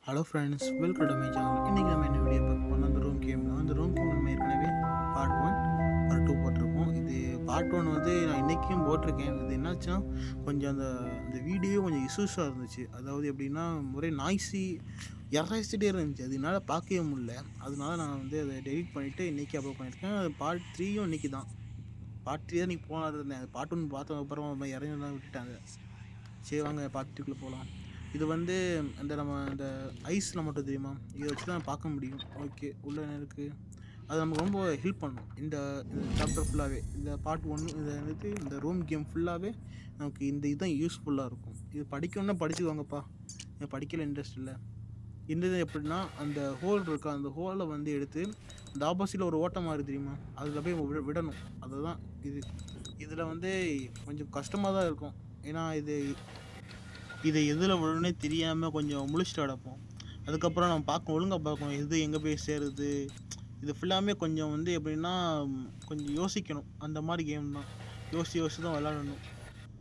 Hello friends, welcome to my channel. இன்றைக்கி நம்ம என்ன வீடியோ பார்க்க போனால் அந்த ரூம் கேம் தான். அந்த ரூம் கேம் நம்ம ஏற்கனவே பார்ட் 1 பார்ட் 2 போட்டிருக்கோம். இது பார்ட் 1 வந்து நான் இன்றைக்கும் போட்டிருக்கேன். இது என்னாச்சுன்னா கொஞ்சம் அந்த வீடியோ கொஞ்சம் இஷ்யூஸாக இருந்துச்சு. அதாவது எப்படின்னா ஒரே நாய்ஸி இறைச்சிட்டே இருந்துச்சு. அது என்னால் பார்க்கவே முடியல. அதனால நான் வந்து அதை டெலிட் பண்ணிவிட்டு இன்றைக்கி அப்லோட் பண்ணியிருக்கேன். அது பார்ட் 3யும் இன்றைக்கி தான். பார்ட் 3 தான் இன்றைக்கி போனாது இருந்தேன். அது பார்ட் 1 பார்த்த அப்புறம் இறங்கி தான் விட்டுட்டாங்க. சரி வாங்க பார்ட் 2க்குள்ளே போகலாம். இது வந்து நம்ம அந்த ஐஸில் மட்டும் தெரியுமா, இதை வச்சு தான் பார்க்க முடியும். ஓகே, உள்ள என்ன இருக்குது, அது நமக்கு ரொம்ப ஹெல்ப் பண்ணும். இந்த சாப்டர் ஃபுல்லாகவே, இந்த பார்ட் 1 இதை வந்துட்டு இந்த ரூம் கேம் ஃபுல்லாகவே நமக்கு இந்த இதுதான் யூஸ்ஃபுல்லாக இருக்கும். இது படிக்கணுன்னா படிச்சுக்கோங்கப்பா, எனக்கு படிக்கல இன்ட்ரெஸ்ட் இல்லை. இந்த இது எப்படின்னா, அந்த ஹோல் இருக்கா, அந்த ஹோலை வந்து எடுத்து அந்த ஆப்போசிட்டில் ஒரு ஓட்டம் மாதிரி தெரியுமா, அதில் போய் விடணும். அதுதான் இது. இதில் வந்து கொஞ்சம் கஷ்டமாக தான் இருக்கும். ஏன்னா இதை எதில் விழணுன்னே தெரியாமல் கொஞ்சம் முழிச்சிட்டு கிடப்போம். அதுக்கப்புறம் நம்ம ஒழுங்காக பார்க்கணும், எது எங்கே போய் சேருது. இது ஃபுல்லாமே கொஞ்சம் வந்து எப்படின்னா கொஞ்சம் யோசிக்கணும். அந்த மாதிரி கேம் தான். யோசித்து தான் விளாடணும்.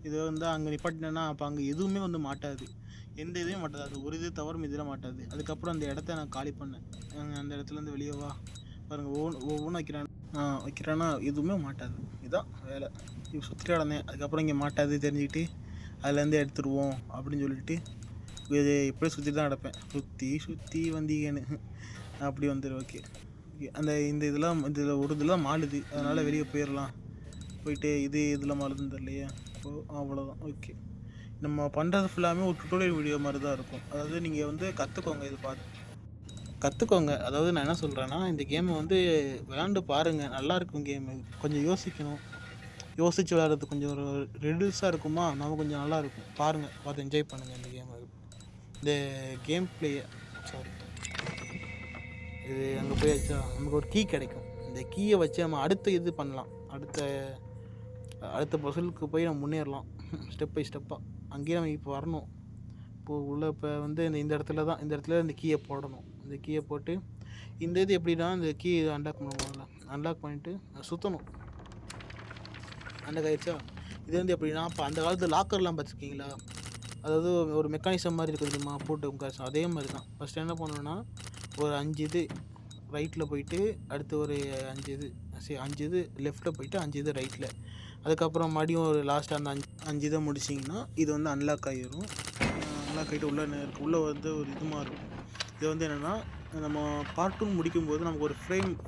இதை வந்து அங்கே நிப்பாட்டினேன்னா அப்போ அங்கே எதுவுமே வந்து மாட்டாது. எந்த இதுவும் மாட்டாது. அது ஒரு இது தவிர இதில் மாட்டாது. அதுக்கப்புறம் அந்த இடத்த நான் காலி பண்ணேன். அந்த இடத்துலேருந்து வெளியே வா பாருங்கள், ஒவ்வொன்றும் வைக்கிறான்னா எதுவுமே மாட்டாது. இதுதான் வேலை. இப்போ சுற்றி கிடந்தேன். அதுக்கப்புறம் இங்கே மாட்டாது தெரிஞ்சுக்கிட்டு அதுலேருந்து எடுத்துருவோம் அப்படின்னு சொல்லிட்டு இது எப்படியும் சுற்றி தான் கிடப்பேன். சுற்றி வந்தீங்கன்னு அப்படி வந்துடு. ஓகே, இந்த இதில் ஒரு இதெல்லாம் மாளுது, அதனால் வெளியே போயிடலாம். போயிட்டு இதில் மாளுதுன்னு தெரியலையே. அவ்வளோதான். ஓகே, நம்ம பண்ணுறது ஃபுல்லாமே ஒரு டுட்டோரியல் வீடியோ மாதிரி தான் இருக்கும். அதாவது நீங்கள் வந்து கற்றுக்கோங்க, இது கற்றுக்கோங்க. அதாவது நான் என்ன சொல்கிறேன்னா, இந்த கேமை வந்து விளாண்டு பாருங்கள், நல்லாயிருக்கும் கேமு. கொஞ்சம் யோசிக்கணும். யோசித்து விளாட்றது கொஞ்சம் ஒரு ரெடியூஸாக இருக்குமா, நம்ம கொஞ்சம் நல்லாயிருக்கும். பாருங்கள், பார்த்து என்ஜாய் பண்ணுங்கள் இந்த கேமை. இந்த கேம் பிளேயை இது அங்கே போய் வச்சா நமக்கு ஒரு கீ கிடைக்கும். இந்த கீயை வச்சு நம்ம அடுத்த இது பண்ணலாம். அடுத்த பசலுக்கு போய் நம்ம முன்னேறலாம் ஸ்டெப் பை ஸ்டெப்பாக. அங்கேயே நம்ம இப்போ வரணும். இப்போது இப்போ வந்து இந்த இடத்துல இந்த கீயை போடணும். இந்த கீயை போட்டு இந்த இது எப்படின்னா, இந்த கீ அன்லாக் பண்ணுவாங்கல்ல, அன்லாக் பண்ணிவிட்டு சுற்றணும். அன்லாக் ஆகிடுச்சா. இது வந்து எப்படின்னா, இப்போ அந்த காலத்து லாக்கர்லாம் பார்த்துருக்கீங்களா, அதாவது ஒரு மெக்கானிசம் மாதிரி இருக்குது தெரியுமா, போட்டு உட்கார. அதே மாதிரி தான். ஃபஸ்ட்டு என்ன பண்ணணுன்னா, ஒரு 5 இது ரைட்டில் போயிட்டு, அடுத்து ஒரு 5 இது லெஃப்ட்டில் போயிட்டு 5 இது ரைட்டில். அதுக்கப்புறம் மறுபடியும் ஒரு லாஸ்ட்டாக அந்த 5 இதை முடிச்சிங்கன்னா இது வந்து அன்லாக் ஆகிடும். அன்லாக் ஆகிட்டு உள்ளே வந்து ஒரு இது மாதிரி இருக்கும். இது வந்து என்னென்னா, நம்ம பார்ட் 2 முடிக்கும்போது நமக்கு ஒரு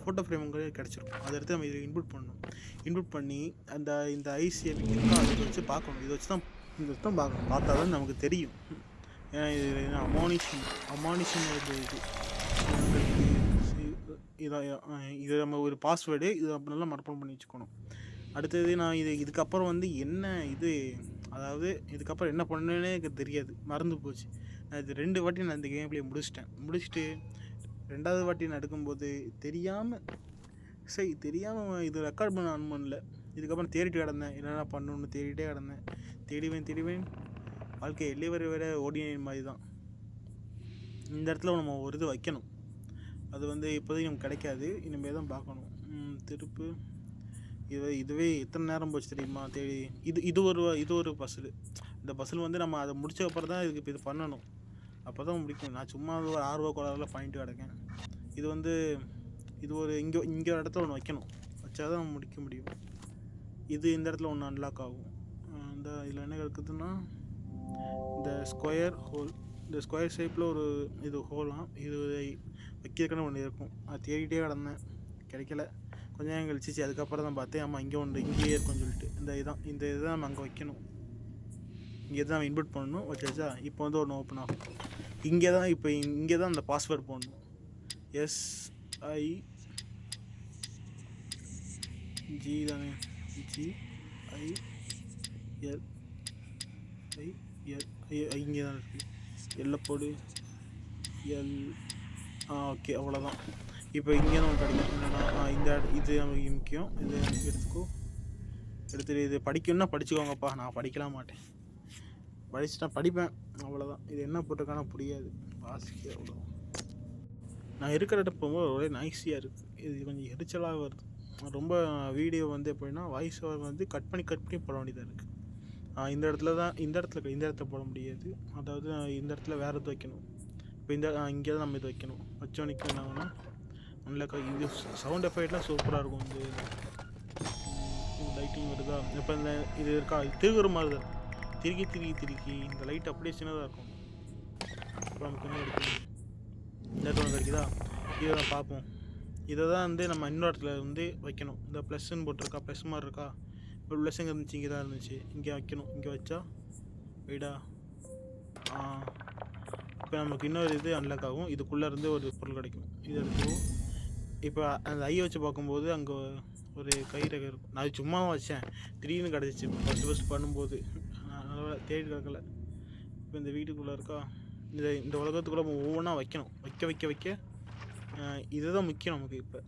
ஃபோட்டோ ஃப்ரேம் கிடச்சிரும். அதை எடுத்து நம்ம இதில் இன்புட் பண்ணணும். இன்புட் பண்ணி இந்த ஐசி இருக்கா அதை வச்சு பார்க்கணும். இதை வச்சு தான் பார்க்கணும். பார்த்தா தான் நமக்கு தெரியும். ஏன்னா இது அமானிஷன் இது நம்ம ஒரு பாஸ்வேர்டு, இது அப்படிலாம் மனப்பாடம் பண்ணி வச்சுக்கணும். அடுத்தது நான் இதுக்கப்புறம் வந்து என்ன இது, அதாவது இதுக்கப்புறம் என்ன பண்ணேன்னே எனக்கு தெரியாது, மறந்து போச்சு. நான் இது 2 வாட்டி நான் இந்த கேம் பிளே முடிச்சுட்டு 2வது வாட்டி நான் எடுக்கும்போது தெரியாமல் இது ரெக்கார்ட் பண்ண பண்ணல. இதுக்கப்புறம் தேடிட்டு கிடந்தேன், என்னென்ன பண்ணணுன்னு தேடிட்டே கிடந்தேன். தேடிவேன் வாழ்க்கை வேற ஓடின மாதிரி தான். இந்த இடத்துல நம்ம ஒரு இது வைக்கணும். அது வந்து இப்போதைக்கு நமக்கு கிடைக்காது, இனிமேல் தான் பார்க்கணும். திருப்பு இதுவே எத்தனை நேரம் போச்சு தெரியுமா தேடி. இது ஒரு பசில். இந்த பசில் வந்து நம்ம அதை முடிச்ச அப்புறம் தான் இதுக்கு இது பண்ணணும். அப்போ தான் முடிக்கும். நான் சும்மா ஒரு ஆர்வ கோளாறுல பண்ணிட்டு கிடக்கேன். இது வந்து இங்கே ஒரு இடத்துல ஒன்று வைக்கணும். வச்சா தான் நம்ம முடிக்க முடியும். இந்த இடத்துல ஒன்று அன்லாக் ஆகும். இதில் என்ன இருக்குதுன்னா, இந்த ஸ்கொயர் ஷேப்பில் ஒரு இது ஹோலாம், இது வைக்கிறதுக்குன்னு ஒன்று இருக்கும். அது தேடிட்டே கிடந்தேன், கிடைக்கல. கொஞ்சம் நேரம் கழிச்சிச்சு. அதுக்கப்புறம் தான் பார்த்தேன், ஆமாம் இங்கேயே இருக்கும்னு சொல்லிட்டு. இந்த இதுதான் நம்ம அங்கே வைக்கணும். இங்கே தான் நம்ம இன்புட் பண்ணணும். வச்சாச்சா. இப்போ வந்து ஒன்று ஓப்பன் ஆகும். இங்கே தான் அந்த பாஸ்வேர்டு போடணும். SIG தானே, GIL இங்கே தான் இருக்குது. எல்லாம் போடு எல். ஓகே, அவ்வளோதான். இப்போ இங்கே தான் கிடைக்கும். என்னென்னா இது நமக்கு முக்கியம். இது எனக்கு எடுத்துகிட்டு இது படிக்கணும்னா படிச்சுக்கோங்கப்பா. நான் படிக்கலாம் மாட்டேன், படிப்பேன் அவ்வளோதான். இது என்ன போட்டிருக்கானா புரியாது, வாசிக்க அவ்வளோதான். நான் இருக்கிற இடம் போகும்போது ஒரே நாய்ஸியாக இருக்குது. இது கொஞ்சம் எரிச்சலாக வருது. ரொம்ப வீடியோ வந்து எப்படின்னா வாய்ஸ் ஓவர் வந்து கட் பண்ணி போட வேண்டியதாக இருக்குது. இந்த இடத்துல போட முடியாது. அதாவது இந்த இடத்துல வேறு எது வைக்கணும். இப்போ இந்த இங்கே தான் நம்ம இது வைக்கணும். வச்சோனிக்கு என்ன ஆகணும் அன்லாக் ஆகி இது சவுண்ட் எஃபெக்ட்லாம் சூப்பராக இருக்கும். இந்த லைட்டிங் வருதா இப்போ இந்த இது இருக்கா இது திருகுற மாதிரி தான் திருக்கி இந்த லைட் அப்படியே சின்னதாக இருக்கும். இப்போ நமக்கு என்ன கிடைக்கும் இந்த இடத்துல ஒன்று கிடைக்குதா இதை நான் பார்ப்போம். இதை தான் வந்து நம்ம இன்னொரு இடத்துல வந்து வைக்கணும். இந்த ப்ளஸ்ன்னு போட்டிருக்கா ப்ளஸ் மாதிரி இருக்கா இப்போ ப்ளஸ் எங்கே இருந்துச்சு இங்கே தான் இருந்துச்சு இங்கே வைக்கணும். இங்கே வச்சா வெயிடா இப்போ நமக்கு இன்னொரு இது அன்லாக் ஆகும். இதுக்குள்ளே இருந்து ஒரு பொருள் கிடைக்கும். இது எடுத்துவோம். இப்போ அந்த ஐயை வச்சு பார்க்கும்போது அங்கே ஒரு கயிறு இருக்கும். நான் சும்மா வச்சேன் திடீர்னு கிடச்சிச்சு ஃபஸ்ட்டு பண்ணும்போது அதனால் தேடி கிடக்கல. இப்போ இந்த வீட்டுக்குள்ளே இருக்கா இந்த உலகத்துக்குள்ளே நம்ம ஒவ்வொன்றா வைக்கணும். வைக்க இதுதான் முக்கியம் நமக்கு. இப்போ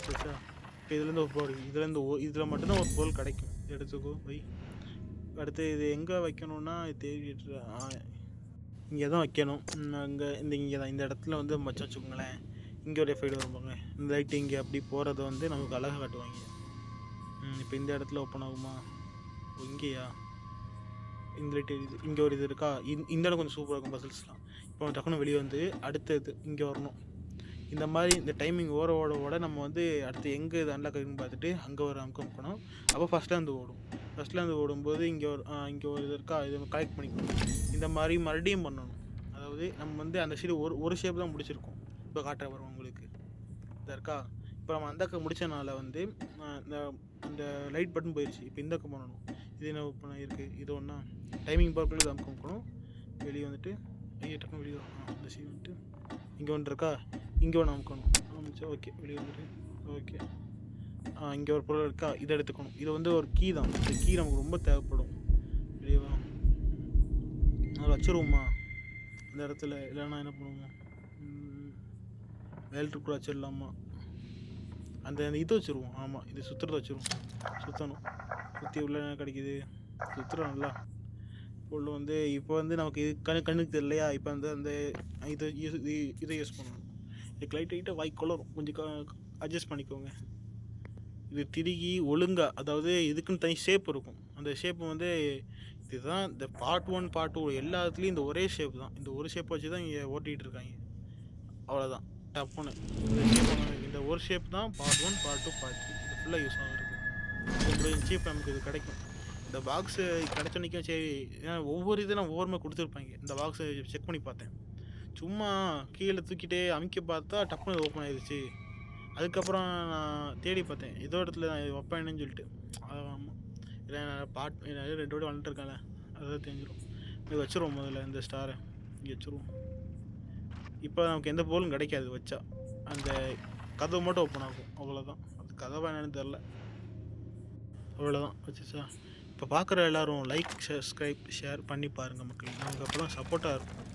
சரிச்சா இப்போ இதுலேருந்து ஒரு பொருள் இதில் மட்டும்தான் ஒரு பொருள் கிடைக்கும். எடுத்துக்கோ வை. அடுத்து இது எங்கே வைக்கணும்னா தேடிட்டு இங்கே தான் வைக்கணும். அங்கே இங்கே தான் இந்த இடத்துல வந்து வச்சு வச்சுக்கோங்களேன். இங்கே ஒரு எஃபெக்ட் வருவாங்க. இந்த லைட்டு இங்கே அப்படி போகிறத வந்து நமக்கு அழகாக காட்டுவாங்க. இப்போ இந்த இடத்துல ஓப்பன் ஆகுமா இங்கேயா இந்த லைட்டு இங்கே ஒரு இது இருக்கா இந்த இடம் கொஞ்சம் சூப்பராக இருக்கும் பசில்ஸ்லாம். இப்போ டக்குன்னு வெளியே வந்து அடுத்த இது இங்கே வரணும். இந்த மாதிரி இந்த டைமிங் ஓட நம்ம வந்து அடுத்து எங்கே இது அன்லாக் ஆகுன்னு பார்த்துட்டு அங்கே ஒரு அமுக்கம் போனோம். அப்போ ஃபஸ்ட்லேருந்து ஓடும்போது இங்கே ஒரு இது இருக்கா இது கலெக்ட் பண்ணிக்கணும். இந்த மாதிரி மறுபடியும் பண்ணணும். அதாவது நம்ம வந்து அந்த சைடு ஒரு ஷேப் தான் முடிச்சிருக்கோம். இப்போ காட்டுற வரும் உங்களுக்கு இதாக இருக்கா. இப்போ நம்ம அந்த முடித்தனால வந்து இந்த லைட் பட்டன் போயிடுச்சு. இப்போ இந்த பண்ணணும். இது என்ன பண்ண இருக்குது இது ஒன்றா டைமிங் பார்க்கல இது அமுக்கணும். வெளியே வந்துட்டு டக்குனு வெளியே இந்த சைடு வந்துட்டு இங்கே ஒன்று இருக்கா இங்கே ஒன்று அமுக்கணும். அமுச்சா ஓகே வெளியே வந்துட்டு ஓகே இங்கே ஒரு பொருள் இருக்கா இதை எடுத்துக்கணும். இது வந்து ஒரு கீ தான். இந்த கீ நமக்கு ரொம்ப தேவைப்படும். வெளியே அதை வச்சுருவோமா இந்த இடத்துல இல்லைன்னா என்ன பண்ணுவோம் வேல்ட்ருக்குள்ள வச்சிடலாமா அந்த இது வச்சுருவோம். ஆமாம் இது சுற்றுறத சுற்றணும். சுற்றி உள்ள என்ன கிடைக்கிது சுற்றுறோம் நல்லா. உள்ள வந்து இப்போ வந்து நமக்கு இது கண்ணுக்கு தெரியலையா. இப்போ வந்து அந்த இதை யூஸ் பண்ணணும். இதுக்கு லைட்டாக வாய் கொளரும் கொஞ்சம் அட்ஜஸ்ட் பண்ணிக்கோங்க. இது திருகி ஒழுங்காக அதாவது இதுக்குன்னு தனி ஷேப் இருக்கும். அந்த ஷேப்பு வந்து இதுதான் இந்த பார்ட் 1 பார்ட் 2 எல்லாத்துலேயும் இந்த ஒரே ஷேப் தான். இந்த ஒரு ஷேப்பை வச்சு தான் இங்கே ஓட்டிகிட்டு இருக்காங்க. அவ்வளோதான் டப்புன்னு இந்த ஒரு ஷேப் தான் பார்ட் 1 பார்ட் 2 பார்ட் 3 இது ஃபுல்லாக யூஸ் ஆகிருக்கு. இருந்துச்சு இப்போ நமக்கு இது கிடைக்கும். இந்த பாக்ஸு கிடச்சோன்னிக்கும் சரி ஏன்னா ஒவ்வொரு இதை நான் ஒவ்வொருமே கொடுத்துருப்பாங்க. இந்த பாக்ஸை செக் பண்ணி பார்த்தேன். சும்மா கீழே தூக்கிட்டே அமைக்க பார்த்தா டப்புன்னு ஓப்பன் ஆயிடுச்சு. அதுக்கப்புறம் நான் தேடி பார்த்தேன் ஏதோ இடத்துல நான் இது வைப்பேன்னு சொல்லிட்டு. ஆமாம் இல்லை நான் 2 வாட்டி வந்துட்டுருக்கேன்ல அதான் தெரிஞ்சிடும். இது வச்சுருவோம். முதல்ல இந்த ஸ்டாரை இங்கே வச்சுருவோம். இப்போ நமக்கு எந்த பொருளும் கிடைக்காது வச்சா. அந்த கதவு மட்டும் ஓப்பன் ஆகும். அவ்வளோதான். அது கதவை என்னன்னு தெரில. அவ்வளோதான் வச்சுச்சா. இப்போ பார்க்குற எல்லோரும் லைக் சப்ஸ்கிரைப் ஷேர் பண்ணி பாருங்கள் மக்கள். நமக்கு அப்போ தான் சப்போர்ட்டாக இருக்கும்.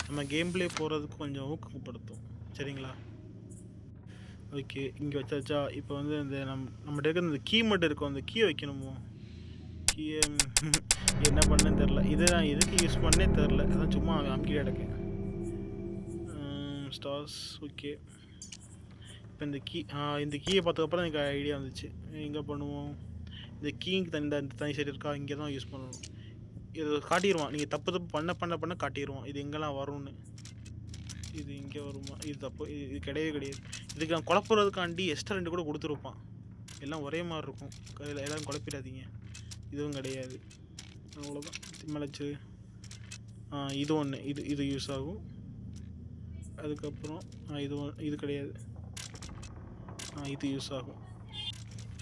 நம்ம கேம் ப்ளே போகிறதுக்கு கொஞ்சம் ஊக்கப்படுத்தும். சரிங்களா ஓகே இங்கே வச்சாச்சா. இப்போ வந்து இந்த நம்மகிட்ட இருக்கிற இந்த கீ மட்டும் இருக்கும். அந்த கீயை வைக்கணுமோ கீயை என்ன பண்ணேன்னு தெரில. இதை நான் எதுக்கு யூஸ் பண்ணே தெரில. அதான் சும்மா அமுக்கிட்டே கிடக்கேன். Stars okay. இப்போ இந்த கீயை பார்த்ததுக்கப்புறம் எனக்கு ஐடியா வந்துச்சு. எங்கே பண்ணுவோம் இந்த கீக்கு தனி சைடு இருக்கா இங்கே தான் யூஸ் பண்ணணும். இது காட்டிடுவான். நீங்கள் தப்பு பண்ண காட்டிடுவான் இது எங்கெல்லாம் வரும்னு. இது இங்கே வருமா இது தப்பு இது கிடையவே. இதுக்கு நான் குழப்புறதுக்காண்டி எக்ஸ்ட்ரா 2 கூட கொடுத்துருப்பான். எல்லாம் ஒரே மாதிரி இருக்கும். எல்லோரும் குழப்பிடாதீங்க. இதுவும் கிடையாது. அவ்வளோதான் மலைச்சு இது ஒன்று இது யூஸ் ஆகும். அதுக்கப்புறம் இது கிடையாது. இது யூஸ் ஆகும்.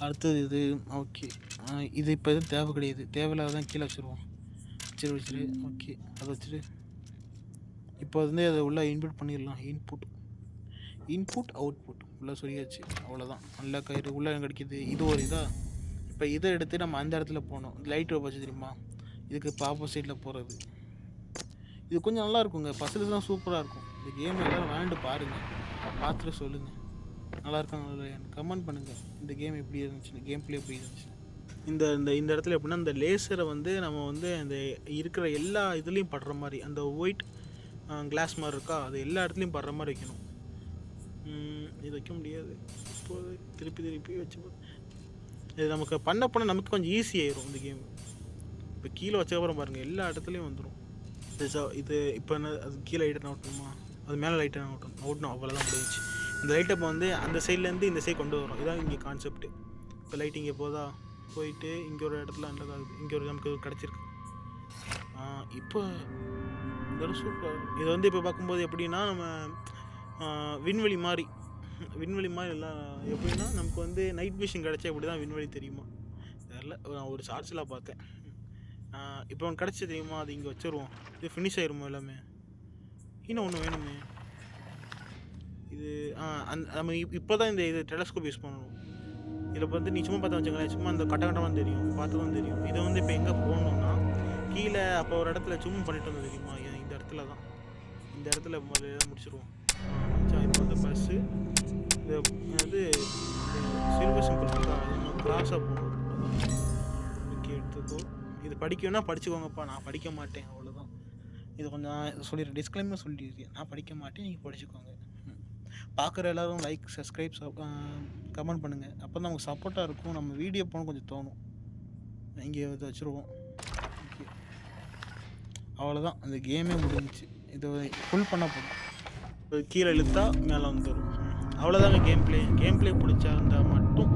அடுத்தது இது ஓகே. இது இப்போ எதுவும் தேவை கிடையாது. தேவையில்லாதான் கீழே வச்சுருவோம். வச்சிரு ஓகே அதை வச்சுரு. இப்போ வந்து அதை உள்ளே இன்புட் பண்ணிடலாம். இன்புட் அவுட்புட் உள்ளே சொல்லியாச்சு. அவ்வளோதான். நல்லா கயிறு உள்ளே கிடைக்கிது. இது ஒரு இப்போ இதை எடுத்து நம்ம அந்த இடத்துல போகணும். லைட் வச்சு தெரியுமா இதுக்கு இப்போ ஆப்போசிட்டில் போகிறது. இது கொஞ்சம் நல்லா இருக்குங்க. பசில்ஸ்லாம் சூப்பராக இருக்கும். இந்த கேம் எல்லோரும் விளையாண்டு பாருங்கள். பார்த்துட்டு சொல்லுங்கள் நல்லா இருக்காங்க. கமெண்ட் பண்ணுங்கள் இந்த கேம் எப்படி இருந்துச்சு. கேம் ப்ளே எப்படி இருந்துச்சு. இந்த இடத்துல எப்படின்னா இந்த லேசரை வந்து நம்ம வந்து அந்த இருக்கிற எல்லா இதுலேயும் படுற மாதிரி அந்த ஒயிட் கிளாஸ் மாதிரி இருக்கா அது எல்லா இடத்துலையும் படுற மாதிரி வைக்கணும். இது வைக்க முடியாது. இப்போது திருப்பி வச்சு இது நமக்கு பண்ண நமக்கு கொஞ்சம் ஈஸியாகிடும் இந்த கேம். இப்போ கீழே வச்சக்கப்புறம் பாருங்கள் எல்லா இடத்துலையும் வந்துடும். இது இப்போ என்ன அது கீழே லைட்டை ஓட்டணுமா, அது மேலே லைட்டை ஓட்டணும் அவ்வளோதான் முடிஞ்சிச்சு. இந்த லைட்டை இப்போ வந்து அந்த சைட்லேருந்து இந்த சைடு கொண்டு வரும். இதான் இங்கே கான்செப்ட்டு. இப்போ லைட் இங்கே போயிட்டு இங்கே ஒரு இடத்துல அண்டர் ஆகுது, இங்கே ஒரு நமக்கு கிடச்சிருக்கு. இப்போ இதோட சூப்பர். இதை வந்து இப்போ பார்க்கும்போது எப்படின்னா நம்ம விண்வெளி மாதிரி எல்லாம் எப்படின்னா நமக்கு வந்து நைட் விஷன் கிடச்சா எப்படி தான் விண்வெளி தெரியுமா தெரியல. நான் ஒரு ஷார்ட்ஸில் பார்த்தேன். இப்போ ஒன்று கிடச்சி தெரியுமா, அது இங்கே வச்சுருவோம். இது ஃபினிஷ் ஆயிருமோ எல்லாமே. இன்னும் ஒன்று வேணுமே. இது நம்ம இப்போ தான் இது டெலஸ்கோப் யூஸ் பண்ணணும். இதில் வந்து நீ சும்மா பார்த்தா வச்சுங்களேன், சும்மா அந்த கட்டமாக தெரியும், பார்த்து தான் தெரியும். இதை வந்து இப்போ எங்கே போகணுன்னா கீழே அப்போ ஒரு இடத்துல சும்மா பண்ணிட்டு வந்தோம் தெரியுமா, இந்த இடத்துல தான், இந்த இடத்துல முதல்ல முடிச்சிடுவோம். இப்போ வந்து பஸ்ஸு இது சில்வர் சிம்பிள் இருக்கா, அது நம்ம கிராஸாக போகணும். ஓகே, எடுத்துக்கோ. இது படிக்கணும்னா படிச்சுக்கோங்கப்பா, நான் படிக்க மாட்டேன், அவ்வளோதான். இது கொஞ்சம் சொல்லிடுறேன், டிஸ்க்ளைமர் சொல்லிடுறேன், நான் படிக்க மாட்டேன், நீங்கள் படிச்சுக்கோங்க. பார்க்குற எல்லோரும் லைக், சப்ஸ்கிரைப், கமெண்ட் பண்ணுங்கள். அப்போ தான் நமக்கு சப்போர்ட்டாக இருக்கும். நம்ம வீடியோ போகணும் கொஞ்சம் தோணும். இங்கே இதை வச்சுருவோம். ஓகே, அவ்வளோதான், அந்த கேமே முடிஞ்சிச்சு. இதை ஃபுல் பண்ண போதும். கீழே இழுத்தா மேலே வந்துடும். அவ்வளோதாங்க கேம் பிளே பிடிச்சா இருந்தால் மட்டும்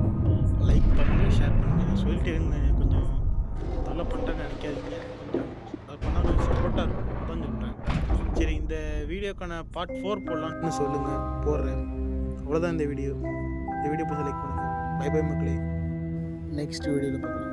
லைக் பண்ணுங்கள், ஷேர் பண்ணுங்கள். சொல்லிட்டு இருங்க, கொஞ்சம் தொல்லை பண்ணுறேன்னு நினைக்காதீங்க. கொஞ்சம் அது பண்ணால் கொஞ்சம் சப்போர்ட்டாக இருக்கும், அதான் சொல்கிறேன். சரி, இந்த வீடியோக்கான பார்ட் 4 போடலான்னு சொல்லுங்கள், போடுறேன். அவ்வளோதான் இந்த வீடியோ பிடிச்ச லைக் பண்ணுங்கள். பை மக்களே, நெக்ஸ்ட் வீடியோவில் பார்க்கலாம்.